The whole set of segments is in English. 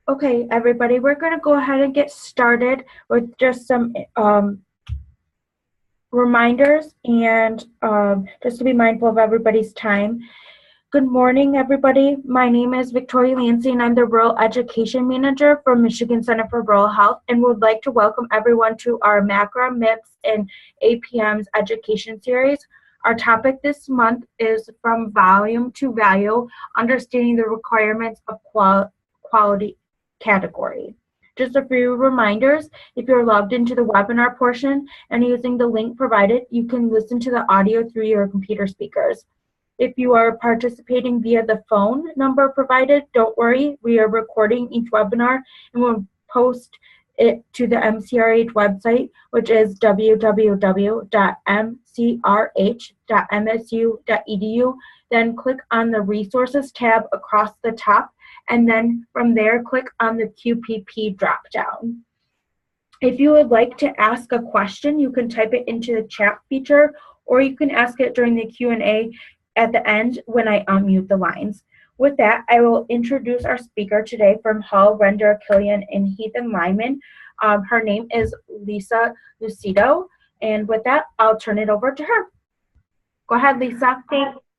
Okay, everybody, we're going to go ahead and get started with just some reminders and just to be mindful of everybody's time. Good morning, everybody. My name is Victoria Lancey, and I'm the Rural Education Manager for Michigan Center for Rural Health, and would like to welcome everyone to our MACRA, MIPS, and APM's education series. Our topic this month is From Volume to Value, Understanding the Requirements of Quality Category. Just a few reminders. If you're logged into the webinar portion and using the link provided, you can listen to the audio through your computer speakers. If you are participating via the phone number provided, don't worry. We are recording each webinar and we'll post it to the MCRH website, which is www.mcrh.msu.edu. Then click on the Resources tab across the top, and then from there, click on the QPP dropdown. If you would like to ask a question, you can type it into the chat feature, or you can ask it during the Q&A at the end when I unmute the lines. With that, I will introduce our speaker today from Hull, Render, Killian, and Heath and Lyman. Her name is Lisa Lucido, and with that, I'll turn it over to her. Go ahead, Lisa.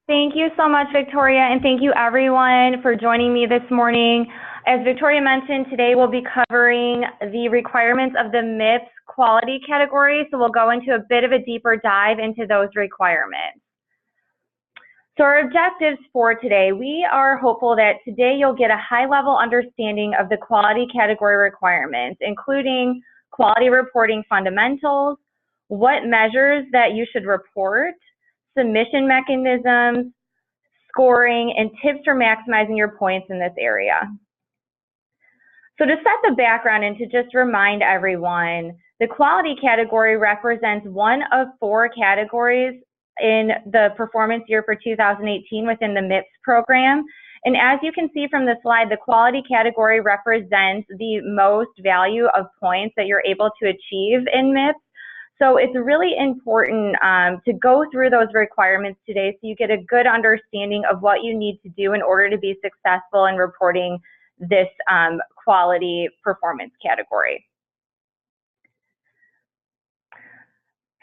Thank you so much, Victoria, and thank you everyone for joining me this morning. As Victoria mentioned, today we'll be covering the requirements of the MIPS quality category, so we'll go into a bit of a deeper dive into those requirements. So our objectives for today, we are hopeful that today you'll get a high-level understanding of the quality category requirements, including quality reporting fundamentals, what measures that you should report, submission mechanisms, scoring, and tips for maximizing your points in this area. So to set the background and to just remind everyone, the quality category represents one of 4 categories in the performance year for 2018 within the MIPS program. And as you can see from the slide, the quality category represents the most value of points that you're able to achieve in MIPS. So it's really important to go through those requirements today so you get a good understanding of what you need to do in order to be successful in reporting this quality performance category.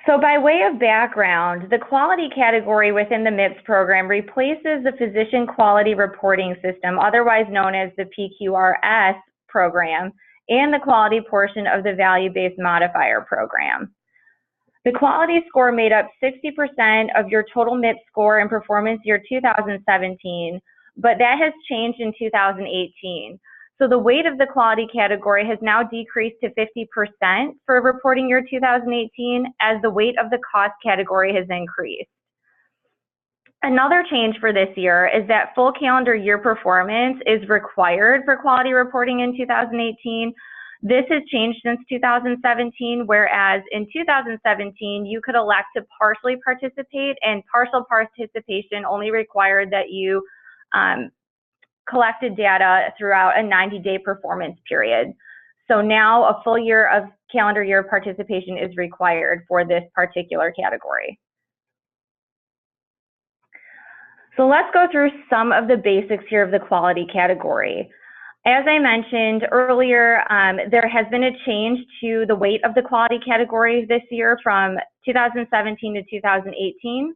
So by way of background, the quality category within the MIPS program replaces the Physician Quality Reporting System, otherwise known as the PQRS program, and the quality portion of the Value-Based Modifier program. The quality score made up 60% of your total MIPS score in performance year 2017, but that has changed in 2018. So the weight of the quality category has now decreased to 50% for reporting year 2018 as the weight of the cost category has increased. Another change for this year is that full calendar year performance is required for quality reporting in 2018. This has changed since 2017, whereas in 2017, you could elect to partially participate, and partial participation only required that you collected data throughout a 90-day performance period. So now a full year of calendar year participation is required for this particular category. So let's go through some of the basics here of the quality category. As I mentioned earlier, there has been a change to the weight of the quality category this year from 2017 to 2018.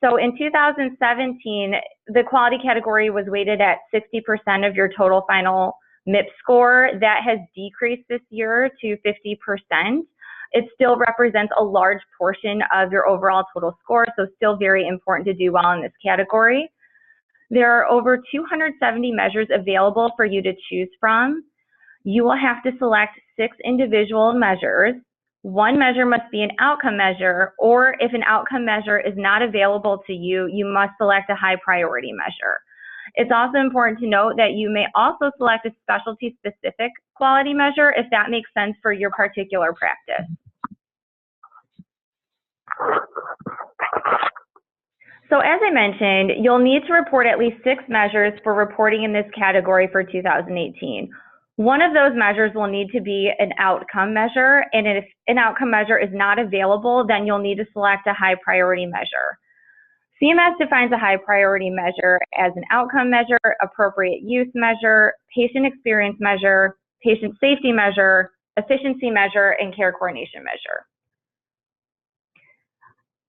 So in 2017, the quality category was weighted at 60% of your total final MIPS score. That has decreased this year to 50%. It still represents a large portion of your overall total score, so still very important to do well in this category. There are over 270 measures available for you to choose from. You will have to select 6 individual measures. 1 measure must be an outcome measure, or if an outcome measure is not available to you, you must select a high priority measure. It's also important to note that you may also select a specialty specific quality measure if that makes sense for your particular practice. So as I mentioned, you'll need to report at least 6 measures for reporting in this category for 2018. One of those measures will need to be an outcome measure, and if an outcome measure is not available, then you'll need to select a high priority measure. CMS defines a high priority measure as an outcome measure, appropriate use measure, patient experience measure, patient safety measure, efficiency measure, and care coordination measure.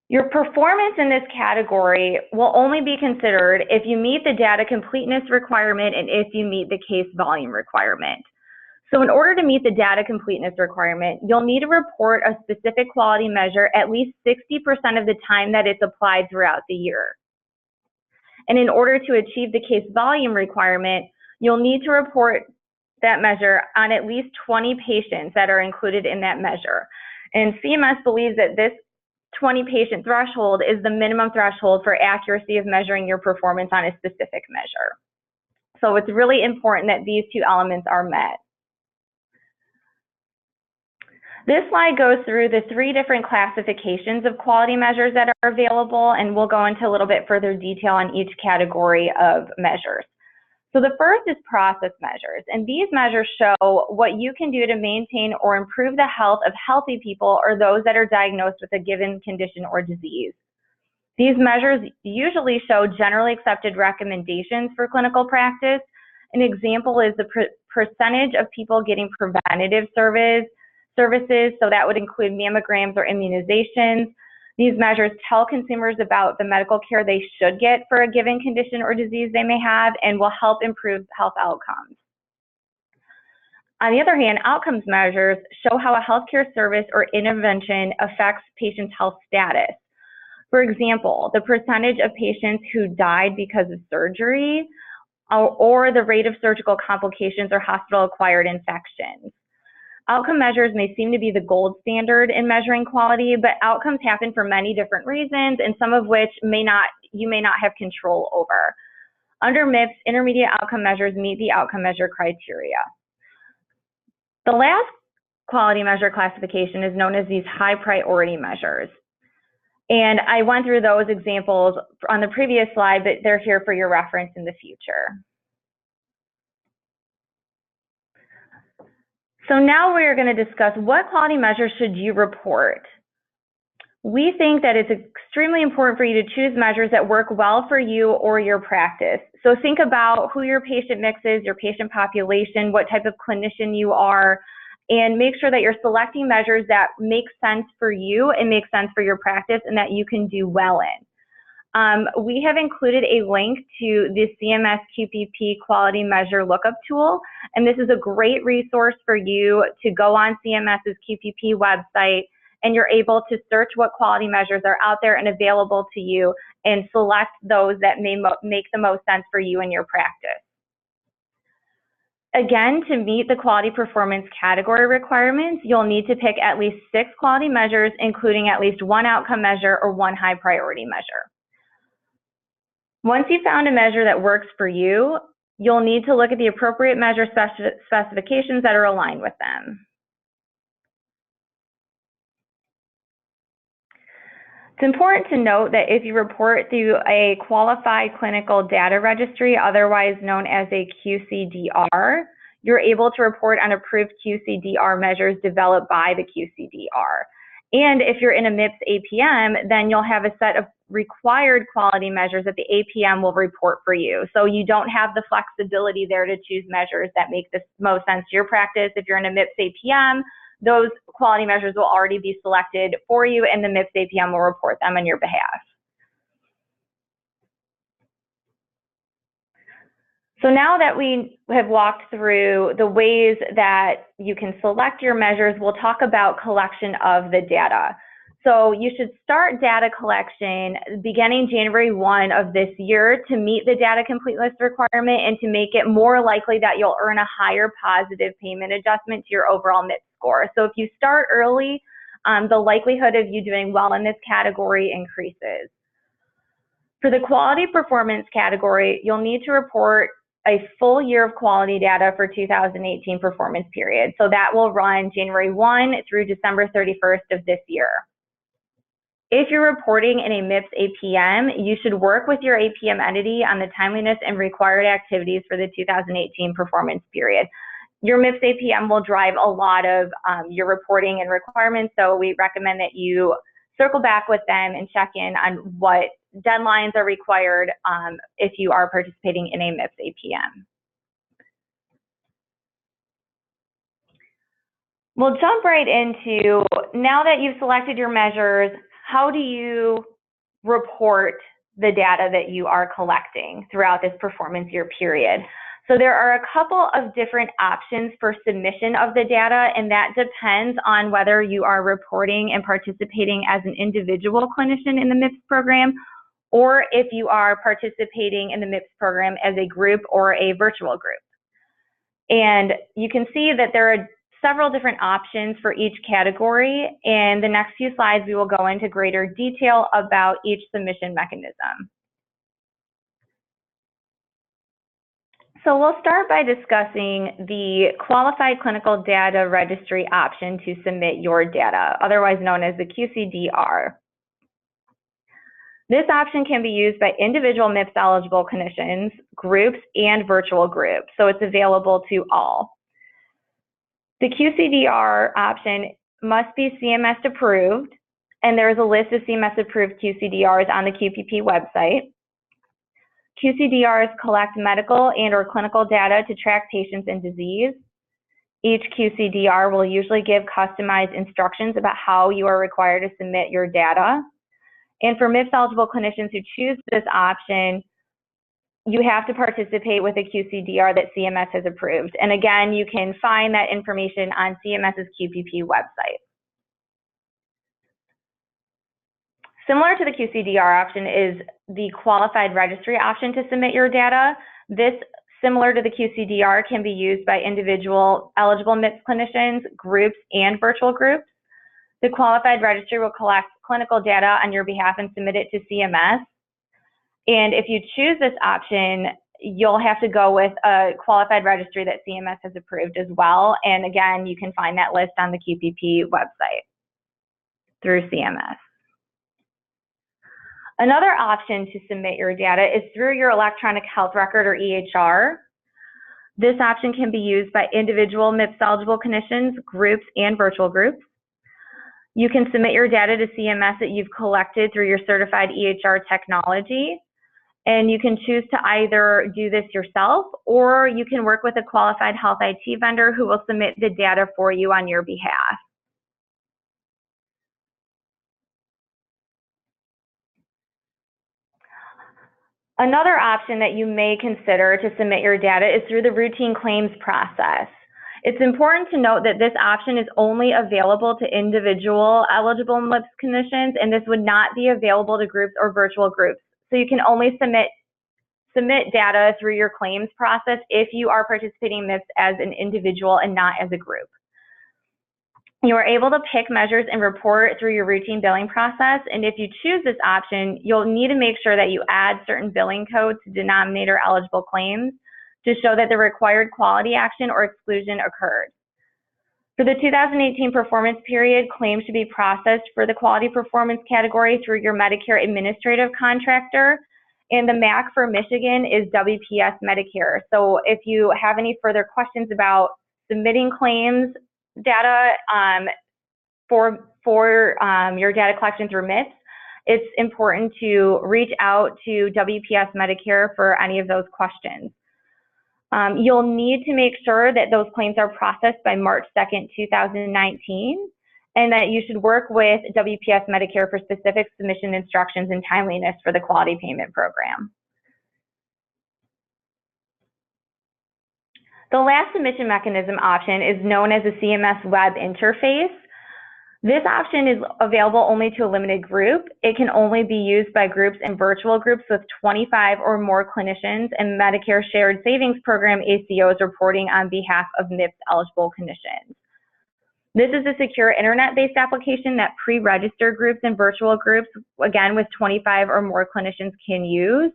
Your performance in this category will only be considered if you meet the data completeness requirement and if you meet the case volume requirement. So in order to meet the data completeness requirement, you'll need to report a specific quality measure at least 60% of the time that it's applied throughout the year. And in order to achieve the case volume requirement, you'll need to report that measure on at least 20 patients that are included in that measure. And CMS believes that this 20 patient threshold is the minimum threshold for accuracy of measuring your performance on a specific measure. So it's really important that these two elements are met. This slide goes through the 3 different classifications of quality measures that are available, and we'll go into a little bit further detail on each category of measures. So the first is process measures, and these measures show what you can do to maintain or improve the health of healthy people or those that are diagnosed with a given condition or disease. These measures usually show generally accepted recommendations for clinical practice. An example is the percentage of people getting preventative services, so that would include mammograms or immunizations. These measures tell consumers about the medical care they should get for a given condition or disease they may have and will help improve health outcomes. On the other hand, outcomes measures show how a healthcare service or intervention affects patients' health status. For example, the percentage of patients who died because of surgery or the rate of surgical complications or hospital-acquired infections. Outcome measures may seem to be the gold standard in measuring quality, but outcomes happen for many different reasons, and some of which you may not have control over. Under MIPS, intermediate outcome measures meet the outcome measure criteria. The last quality measure classification is known as these high priority measures. And I went through those examples on the previous slide, but they're here for your reference in the future. So now we're going to discuss what quality measures should you report. We think that it's extremely important for you to choose measures that work well for you or your practice. So think about who your patient mix is, your patient population, what type of clinician you are, and make sure that you're selecting measures that make sense for you and make sense for your practice and that you can do well in. We have included a link to the CMS QPP quality measure lookup tool, and this is a great resource for you to go on CMS's QPP website, and you're able to search what quality measures are out there and available to you and select those that may make the most sense for you and your practice. Again, to meet the quality performance category requirements, you'll need to pick at least 6 quality measures, including at least 1 outcome measure or 1 high priority measure. Once you've found a measure that works for you, you'll need to look at the appropriate measure specifications that are aligned with them. It's important to note that if you report through a qualified clinical data registry, otherwise known as a QCDR, you're able to report on approved QCDR measures developed by the QCDR. And if you're in a MIPS APM, then you'll have a set of required quality measures that the APM will report for you. So you don't have the flexibility there to choose measures that make the most sense to your practice. If you're in a MIPS APM, those quality measures will already be selected for you, and the MIPS APM will report them on your behalf. So now that we have walked through the ways that you can select your measures, we'll talk about collection of the data. So you should start data collection beginning January 1 of this year to meet the data completeness requirement and to make it more likely that you'll earn a higher positive payment adjustment to your overall MIPS score. So if you start early, the likelihood of you doing well in this category increases. For the quality performance category, you'll need to report a full year of quality data for 2018 performance period. So that will run January 1 through December 31st of this year. If you're reporting in a MIPS APM, you should work with your APM entity on the timeliness and required activities for the 2018 performance period. Your MIPS APM will drive a lot of your reporting and requirements, so we recommend that you circle back with them and check in on what deadlines are required if you are participating in a MIPS APM. We'll jump right into, now that you've selected your measures, how do you report the data that you are collecting throughout this performance year period? So there are a couple of different options for submission of the data, and that depends on whether you are reporting and participating as an individual clinician in the MIPS program, or if you are participating in the MIPS program as a group or a virtual group. And you can see that there are several different options for each category. In the next few slides, we will go into greater detail about each submission mechanism. So we'll start by discussing the Qualified Clinical Data Registry option to submit your data, otherwise known as the QCDR. This option can be used by individual MIPS eligible clinicians, groups, and virtual groups, so it's available to all. The QCDR option must be CMS approved, and there is a list of CMS approved QCDRs on the QPP website. QCDRs collect medical and/or clinical data to track patients and disease. Each QCDR will usually give customized instructions about how you are required to submit your data. And for MIPS eligible clinicians who choose this option, you have to participate with a QCDR that CMS has approved. And again, you can find that information on CMS's QPP website. Similar to the QCDR option is the qualified registry option to submit your data. This, similar to the QCDR, can be used by individual eligible MIPS clinicians, groups, and virtual groups. The qualified registry will collect clinical data on your behalf and submit it to CMS. And if you choose this option, you'll have to go with a qualified registry that CMS has approved as well. And again, you can find that list on the QPP website through CMS. Another option to submit your data is through your electronic health record or EHR. This option can be used by individual MIPS eligible clinicians, groups, and virtual groups. You can submit your data to CMS that you've collected through your certified EHR technology. And you can choose to either do this yourself, or you can work with a qualified health IT vendor who will submit the data for you on your behalf. Another option that you may consider to submit your data is through the routine claims process. It's important to note that this option is only available to individual eligible MIPS clinicians, and this would not be available to groups or virtual groups. So you can only submit data through your claims process if you are participating in MIPS as an individual and not as a group. You are able to pick measures and report through your routine billing process, and if you choose this option, you'll need to make sure that you add certain billing codes to denominator eligible claims to show that the required quality action or exclusion occurred. For the 2018 performance period, claims should be processed for the quality performance category through your Medicare administrative contractor, and the MAC for Michigan is WPS Medicare. So if you have any further questions about submitting claims data for your data collection through MIPS, it's important to reach out to WPS Medicare for any of those questions. You'll need to make sure that those claims are processed by March 2nd, 2019, and that you should work with WPS Medicare for specific submission instructions and timeliness for the quality payment program. The last submission mechanism option is known as the CMS web interface. This option is available only to a limited group. It can only be used by groups and virtual groups with 25 or more clinicians and Medicare Shared Savings Program ACOs reporting on behalf of MIPS eligible clinicians. This is a secure internet-based application that pre-registered groups and virtual groups, again with 25 or more clinicians, can use.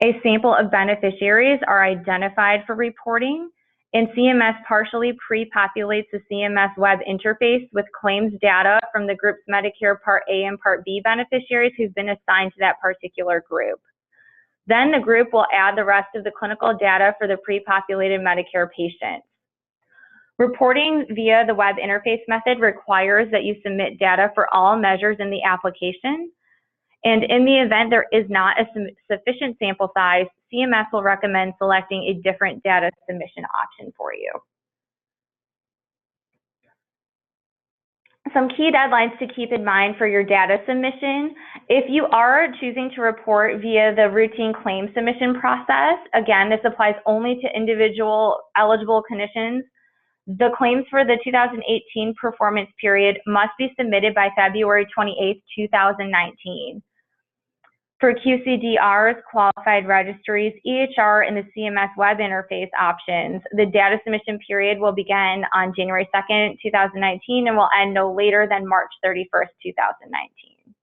A sample of beneficiaries are identified for reporting, and CMS partially pre-populates the CMS web interface with claims data from the group's Medicare Part A and Part B beneficiaries who've been assigned to that particular group. Then the group will add the rest of the clinical data for the pre-populated Medicare patients. Reporting via the web interface method requires that you submit data for all measures in the application, And in the event there is not a sufficient sample size, CMS will recommend selecting a different data submission option for you. Some key deadlines to keep in mind for your data submission. If you are choosing to report via the routine claim submission process, again, this applies only to individual eligible clinicians. The claims for the 2018 performance period must be submitted by February 28, 2019. For QCDRs, qualified registries, EHR, and the CMS web interface options, the data submission period will begin on January 2nd, 2019 and will end no later than March 31st, 2019.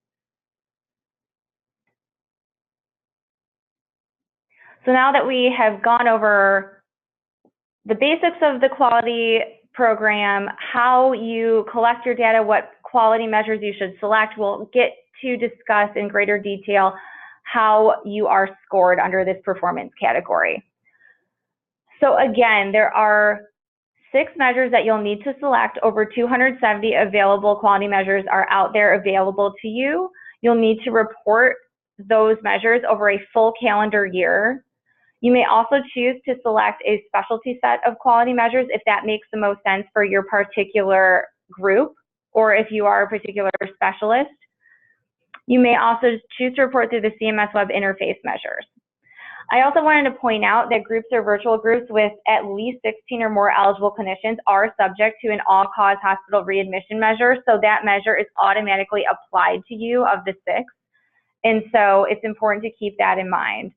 So now that we have gone over the basics of the quality program, how you collect your data, what quality measures you should select, we'll get to discuss in greater detail how you are scored under this performance category. So again, there are 6 measures that you'll need to select. Over 270 available quality measures are out there available to you. You'll need to report those measures over a full calendar year. You may also choose to select a specialty set of quality measures if that makes the most sense for your particular group, or if you are a particular specialist. You may also choose to report through the CMS web interface measures. I also wanted to point out that groups or virtual groups with at least 16 or more eligible clinicians are subject to an all-cause hospital readmission measure, so that measure is automatically applied to you of the 6. And so it's important to keep that in mind.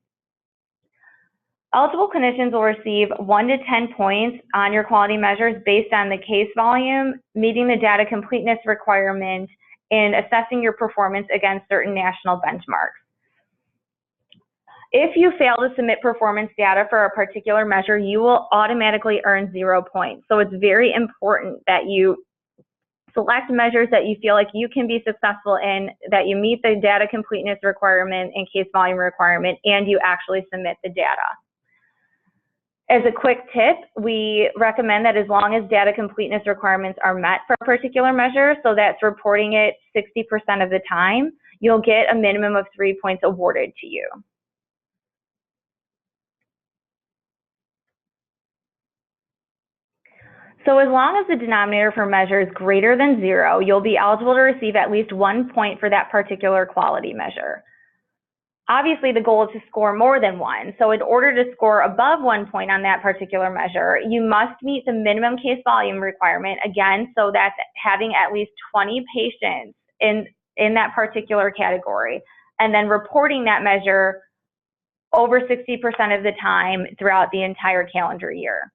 Eligible clinicians will receive 1 to 10 points on your quality measures based on the case volume, meeting the data completeness requirement, and assessing your performance against certain national benchmarks. If you fail to submit performance data for a particular measure, you will automatically earn 0 points. So it's very important that you select measures that you feel like you can be successful in, that you meet the data completeness requirement and case volume requirement, and you actually submit the data. As a quick tip, we recommend that as long as data completeness requirements are met for a particular measure, so that's reporting it 60% of the time, you'll get a minimum of 3 points awarded to you. So as long as the denominator for measure is greater than 0, you'll be eligible to receive at least 1 point for that particular quality measure. Obviously, the goal is to score more than 1. So in order to score above 1 point on that particular measure, you must meet the minimum case volume requirement, again, so that's having at least 20 patients in that particular category, and then reporting that measure over 60% of the time throughout the entire calendar year.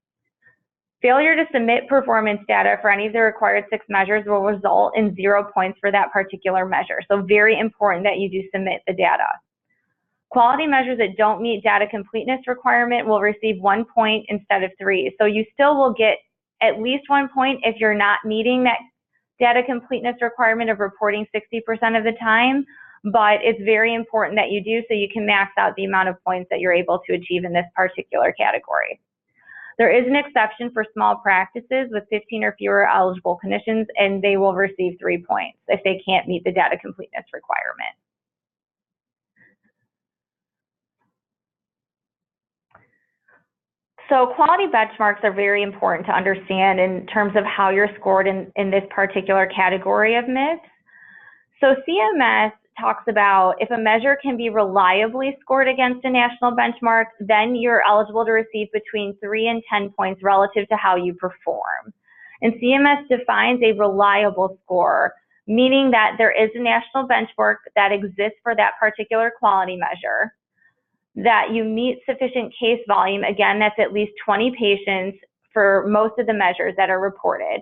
Failure to submit performance data for any of the required 6 measures will result in 0 points for that particular measure. So very important that you do submit the data. Quality measures that don't meet data completeness requirement will receive 1 point instead of 3. So you still will get at least 1 point if you're not meeting that data completeness requirement of reporting 60% of the time, but it's very important that you do so you can max out the amount of points that you're able to achieve in this particular category. There is an exception for small practices with 15 or fewer eligible clinicians, and they will receive 3 points if they can't meet the data completeness requirement. So quality benchmarks are very important to understand in terms of how you're scored in this particular category of MIPS. So CMS talks about if a measure can be reliably scored against a national benchmark, then you're eligible to receive between 3 and 10 points relative to how you perform. And CMS defines a reliable score, meaning that there is a national benchmark that exists for that particular quality measure, that you meet sufficient case volume, again, that's at least 20 patients for most of the measures that are reported.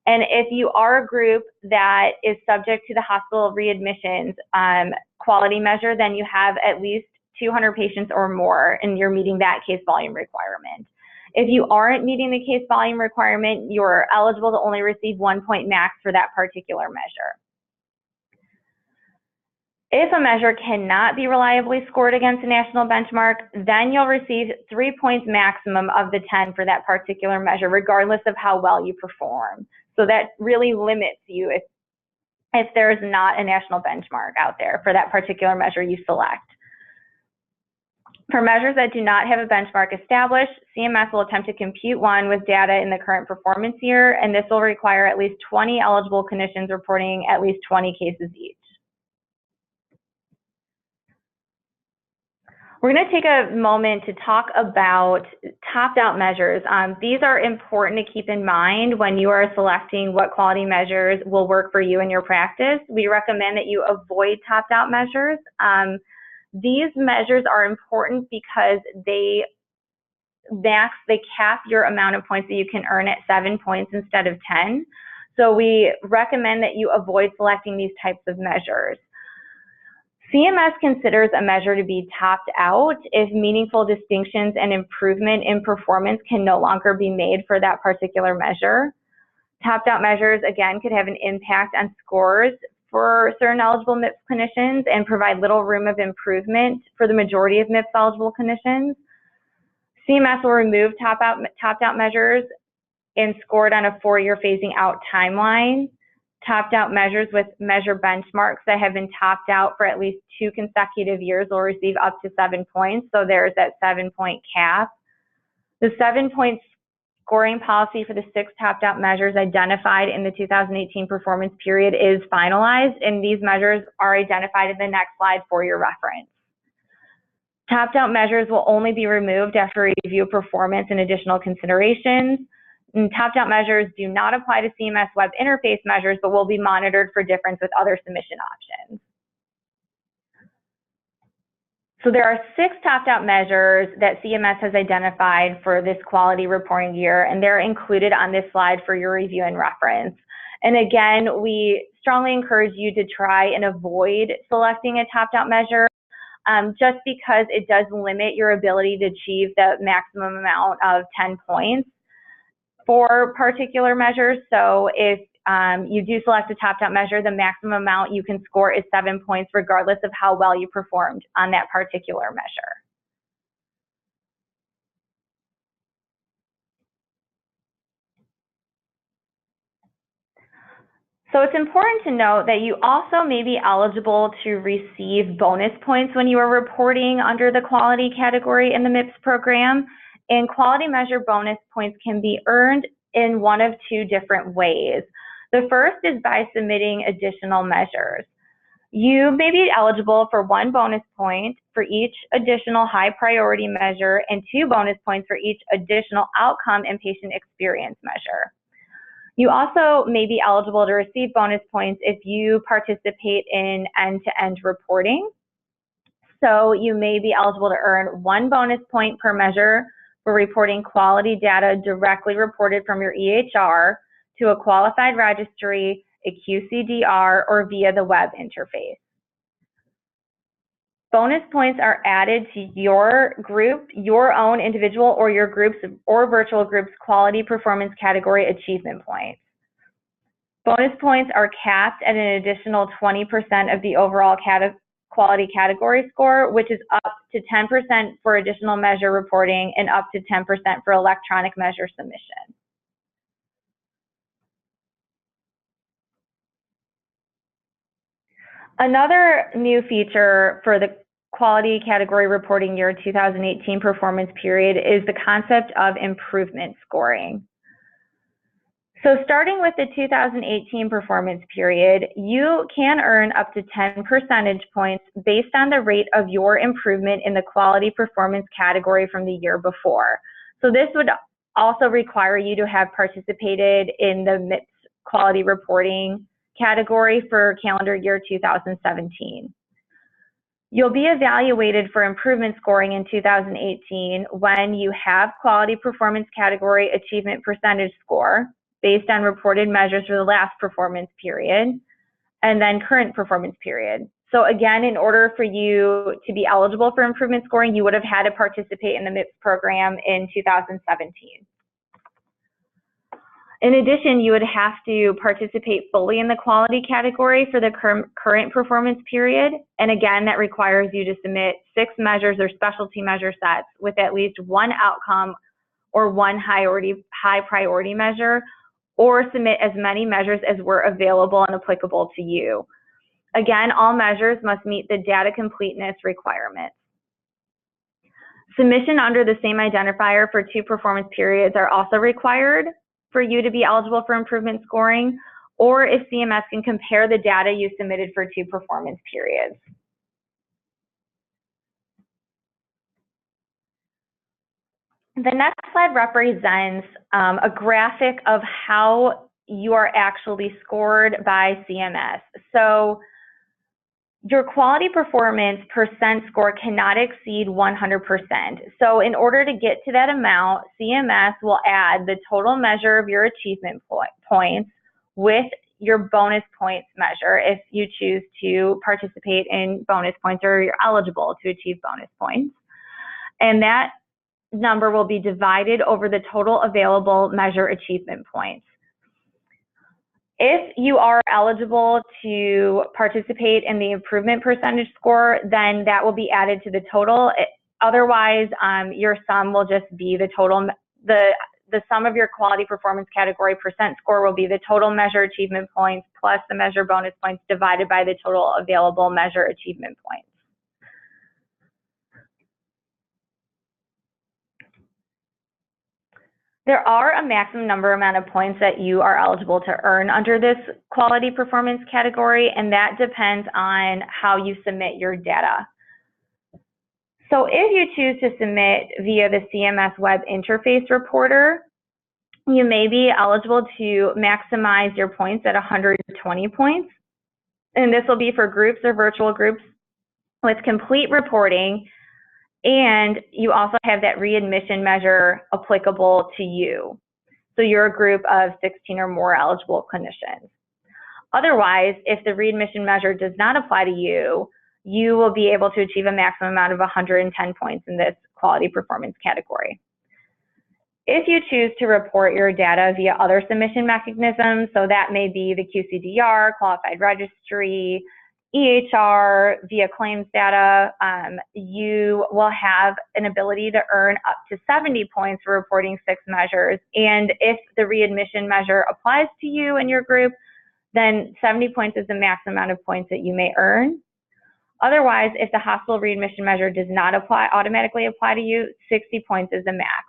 And if you are a group that is subject to the hospital readmissions quality measure, then you have at least 200 patients or more, and you're meeting that case volume requirement. If you aren't meeting the case volume requirement, you're eligible to only receive 1 point max for that particular measure. If a measure cannot be reliably scored against a national benchmark, then you'll receive 3 points maximum of the 10 for that particular measure, regardless of how well you perform. So that really limits you if there's not a national benchmark out there for that particular measure you select. For measures that do not have a benchmark established, CMS will attempt to compute one with data in the current performance year, and this will require at least 20 eligible clinicians reporting at least 20 cases each. We're going to take a moment to talk about topped-out measures. These are important to keep in mind when you are selecting what quality measures will work for you in your practice. We recommend that you avoid topped-out measures. These measures are important because they cap your amount of points that you can earn at 7 points instead of 10. So we recommend that you avoid selecting these types of measures. CMS considers a measure to be topped out if meaningful distinctions and improvement in performance can no longer be made for that particular measure. Topped out measures, again, could have an impact on scores for certain eligible MIPS clinicians and provide little room of improvement for the majority of MIPS eligible clinicians. CMS will remove topped out measures and scored on a 4-year phasing out timeline. Topped out measures with measure benchmarks that have been topped out for at least 2 consecutive years will receive up to 7 points. So there's that 7-point cap. The 7-point scoring policy for the 6 topped out measures identified in the 2018 performance period is finalized, and these measures are identified in the next slide for your reference. Topped out measures will only be removed after review of performance and additional considerations. And topped out measures do not apply to CMS web interface measures, but will be monitored for difference with other submission options. So there are 6 topped out measures that CMS has identified for this quality reporting year, and they're included on this slide for your review and reference. And again, we strongly encourage you to try and avoid selecting a topped out measure just because it does limit your ability to achieve the maximum amount of 10 points for particular measures. So if you do select a topped out measure, the maximum amount you can score is 7 points regardless of how well you performed on that particular measure. So it's important to note that you also may be eligible to receive bonus points when you are reporting under the quality category in the MIPS program. And quality measure bonus points can be earned in one of 2 different ways. The first is by submitting additional measures. You may be eligible for 1 bonus point for each additional high priority measure and 2 bonus points for each additional outcome and patient experience measure. You also may be eligible to receive bonus points if you participate in end-to-end reporting. So you may be eligible to earn 1 bonus point per measure for reporting quality data directly reported from your EHR to a qualified registry, a QCDR, or via the web interface. Bonus points are added to your group, your own individual or your group's or virtual group's quality performance category achievement points. Bonus points are capped at an additional 20% of the overall quality category score, which is up to 10% for additional measure reporting and up to 10% for electronic measure submission. Another new feature for the quality category reporting year 2018 performance period is the concept of improvement scoring. So starting with the 2018 performance period, you can earn up to 10 percentage points based on the rate of your improvement in the quality performance category from the year before. So this would also require you to have participated in the MIPS quality reporting category for calendar year 2017. You'll be evaluated for improvement scoring in 2018 when you have quality performance category achievement percentage score based on reported measures for the last performance period and then current performance period. So again, in order for you to be eligible for improvement scoring, you would have had to participate in the MIPS program in 2017. In addition, you would have to participate fully in the quality category for the current performance period. And again, that requires you to submit 6 measures or specialty measure sets with at least 1 outcome or 1 high priority measure, or submit as many measures as were available and applicable to you. Again, all measures must meet the data completeness requirements. Submission under the same identifier for 2 performance periods are also required for you to be eligible for improvement scoring, or if CMS can compare the data you submitted for 2 performance periods. The next slide represents a graphic of how you are actually scored by CMS. So your quality performance percent score cannot exceed 100%. So in order to get to that amount, CMS will add the total measure of your achievement points with your bonus points measure if you choose to participate in bonus points or you're eligible to achieve bonus points. And that number will be divided over the total available measure achievement points. If you are eligible to participate in the improvement percentage score, then that will be added to the total. Otherwise, your sum will just be the total, the sum of your quality performance category percent score will be the total measure achievement points plus the measure bonus points divided by the total available measure achievement points. There are a maximum amount of points that you are eligible to earn under this quality performance category, and that depends on how you submit your data. So if you choose to submit via the CMS Web Interface Reporter, you may be eligible to maximize your points at 120 points. And this will be for groups or virtual groups with complete reporting. And you also have that readmission measure applicable to you. So you're a group of 16 or more eligible clinicians. Otherwise, if the readmission measure does not apply to you, you will be able to achieve a maximum amount of 110 points in this quality performance category. If you choose to report your data via other submission mechanisms, so that may be the QCDR, Qualified Registry, EHR, via claims data, you will have an ability to earn up to 70 points for reporting 6 measures. And if the readmission measure applies to you and your group, then 70 points is the maximum amount of points that you may earn. Otherwise, if the hospital readmission measure does not automatically apply to you, 60 points is the max.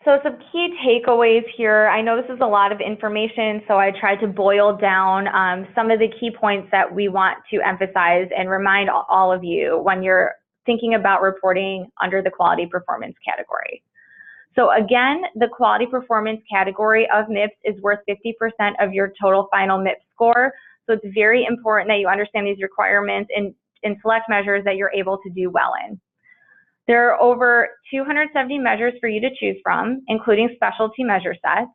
So some key takeaways here. I know this is a lot of information, so I tried to boil down some of the key points that we want to emphasize and remind all of you when you're thinking about reporting under the quality performance category. So again, the quality performance category of MIPS is worth 50% of your total final MIPS score. So it's very important that you understand these requirements and select measures that you're able to do well in. There are over 270 measures for you to choose from, including specialty measure sets.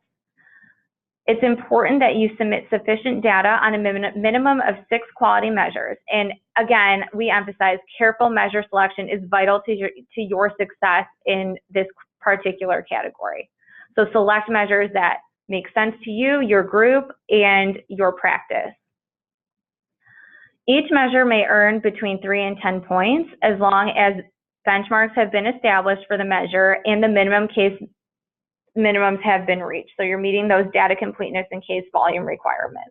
It's important that you submit sufficient data on a minimum of 6 quality measures. And again, we emphasize careful measure selection is vital to your success in this particular category. So select measures that make sense to you, your group, and your practice. Each measure may earn between 3 and 10 points as long as benchmarks have been established for the measure and the minimum case minimums have been reached. So you're meeting those data completeness and case volume requirements.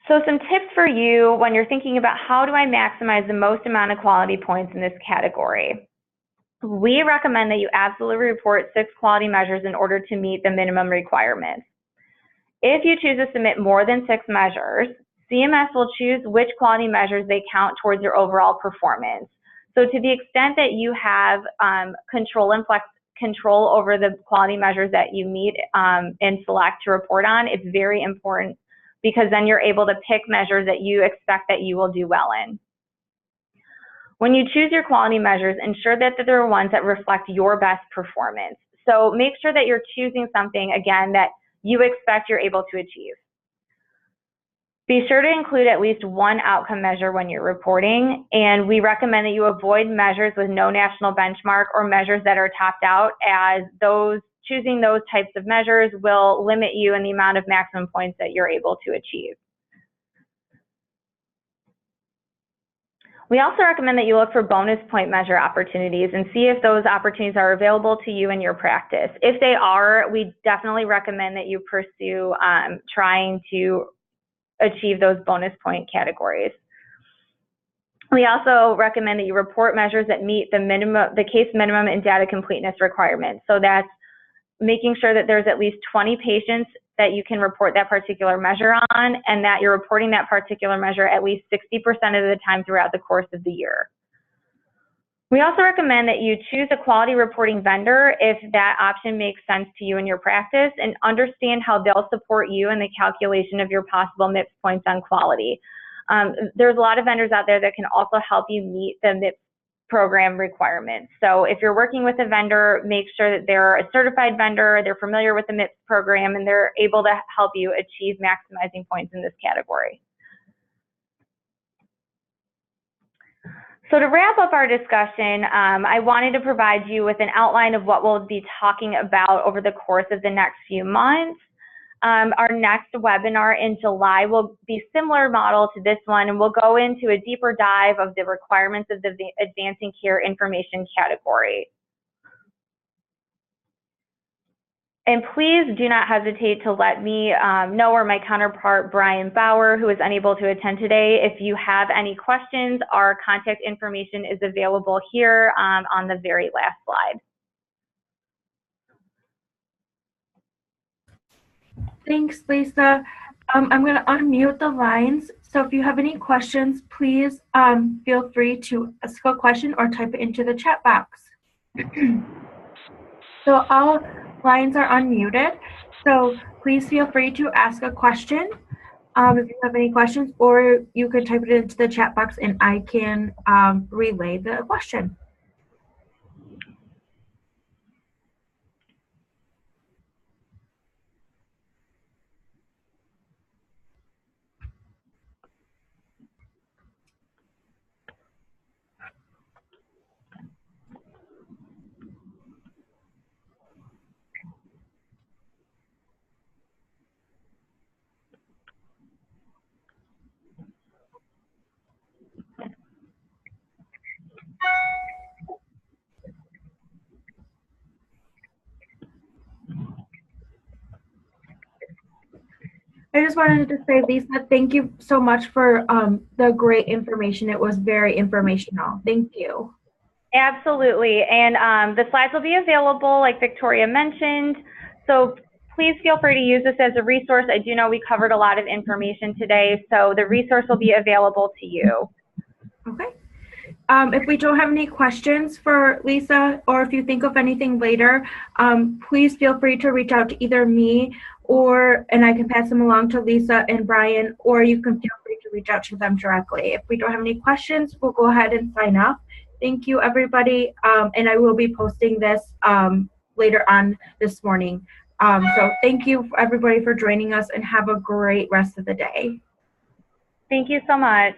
So some tips for you when you're thinking about how do I maximize the most amount of quality points in this category. We recommend that you absolutely report 6 quality measures in order to meet the minimum requirements. If you choose to submit more than 6 measures, CMS will choose which quality measures they count towards your overall performance. So to the extent that you have control over the quality measures that you meet and select to report on, it's very important because then you're able to pick measures that you expect that you will do well in. When you choose your quality measures, ensure that there are ones that reflect your best performance. So make sure that you're choosing something, again, that you expect you're able to achieve. Be sure to include at least 1 outcome measure when you're reporting, and we recommend that you avoid measures with no national benchmark or measures that are topped out, as choosing those types of measures will limit you in the amount of maximum points that you're able to achieve. We also recommend that you look for bonus point measure opportunities and see if those opportunities are available to you in your practice. If they are, we definitely recommend that you pursue trying to achieve those bonus point categories. We also recommend that you report measures that meet the case minimum and data completeness requirements. So that's making sure that there's at least 20 patients that you can report that particular measure on, and that you're reporting that particular measure at least 60% of the time throughout the course of the year. We also recommend that you choose a quality reporting vendor if that option makes sense to you in your practice, and understand how they'll support you in the calculation of your possible MIPS points on quality. There's a lot of vendors out there that can also help you meet the MIPS program requirements. So if you're working with a vendor, make sure that they're a certified vendor, they're familiar with the MIPS program, and they're able to help you achieve maximizing points in this category. So to wrap up our discussion, I wanted to provide you with an outline of what we'll be talking about over the course of the next few months. Our next webinar in July will be similar model to this one, and we'll go into a deeper dive of the requirements of the advancing care information category. And please do not hesitate to let me know, or my counterpart, Brian Bauer, who is unable to attend today. If you have any questions, our contact information is available here on the very last slide. Thanks, Lisa. I'm going to unmute the lines. So if you have any questions, please feel free to ask a question or type it into the chat box. So all lines are unmuted. So please feel free to ask a question if you have any questions, or you could type it into the chat box and I can relay the question. I just wanted to say, Lisa, thank you so much for the great information. It was very informational. Thank you. Absolutely. And the slides will be available, like Victoria mentioned. So please feel free to use this as a resource. I do know we covered a lot of information today, so the resource will be available to you. Okay. If we don't have any questions for Lisa, or if you think of anything later, please feel free to reach out to either me and I can pass them along to Lisa and Brian, or you can feel free to reach out to them directly. If we don't have any questions, we'll go ahead and sign up. Thank you, everybody, and I will be posting this later on this morning. So thank you, everybody, for joining us, and have a great rest of the day. Thank you so much.